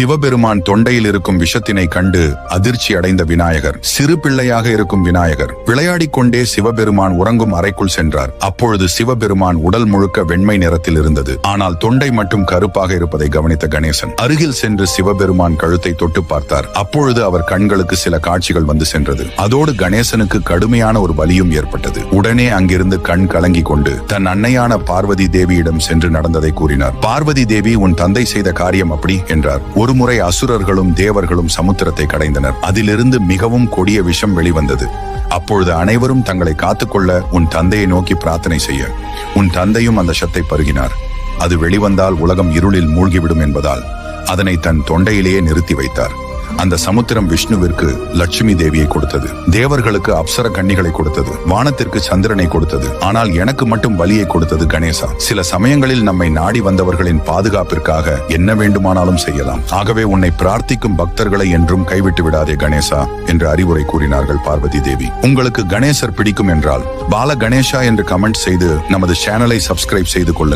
சிவபெருமான் தொண்டையில் இருக்கும் விஷத்தினை கண்டு அதிர்ச்சி அடைந்த விநாயகர் சிறு பிள்ளையாக இருக்கும் விநாயகர் விளையாடிக் கொண்டே சிவபெருமான் உறங்கும் அறைக்குள் சென்றார். அப்பொழுது சிவபெருமான் உடல் முழுக்க வெண்மை நிறத்தில் இருந்தது. ஆனால் தொண்டை மட்டும் கருப்பாக இருப்பதை கவனித்த கணேசன் அருகில் சென்று சிவபெருமான் கழுத்தை தொட்டு பார்த்தார். அப்பொழுது அவர் கண்களுக்கு சில காட்சிகள் வந்து சென்றது. அதோடு கணேசனுக்கு கடுமையான ஒரு வலியும் ஏற்பட்டது. உடனே அங்கிருந்து கண் கலங்கி கொண்டு தன் அன்னையான பார்வதி தேவியிடம் சென்று நடந்ததை கூறினார். பார்வதி தேவி, உன் தந்தை செய்த காரியம் அப்படி என்றார். ஒருமுறை அசுரர்களும் தேவர்களும் சமுத்திரத்தை கடைந்தனர். அதிலிருந்து மிகவும் கொடிய விஷம் வெளிவந்தது. அப்பொழுது அனைவரும் தங்களை காத்துக்கொள்ள உன் தந்தையை நோக்கி பிரார்த்தனை செய்ய உன் தந்தையும் அந்த விஷத்தை பருகினார். அது வெளிவந்தால் உலகம் இருளில் மூழ்கிவிடும் என்பதால் அதனை தன் தொண்டையிலேயே நிறுத்தி வைத்தார். அந்த சமுத்திரம் விஷ்ணுவிற்கு லட்சுமி தேவியை கொடுத்தது, தேவர்களுக்கு அப்சர கன்னிகளை கொடுத்தது, வானத்திற்கு சந்திரனை கொடுத்தது. ஆனால் எனக்கு மட்டும் வலியை கொடுத்தது கணேசா. சில சமயங்களில் நம்மை நாடி வந்தவர்களின் பாதுகாப்பிற்காக என்ன வேண்டுமானாலும் செய்யலாம். ஆகவே உன்னை பிரார்த்திக்கும் பக்தர்களை என்றும் கைவிட்டு விடாதே கணேசா என்று அறிவுரை கூறினார்கள் பார்வதி தேவி. உங்களுக்கு கணேசர் பிடிக்கும் என்றால் பால கணேசா என்று கமெண்ட் செய்து நமது சேனலை சப்ஸ்கிரைப் செய்து கொள்ளுங்கள்.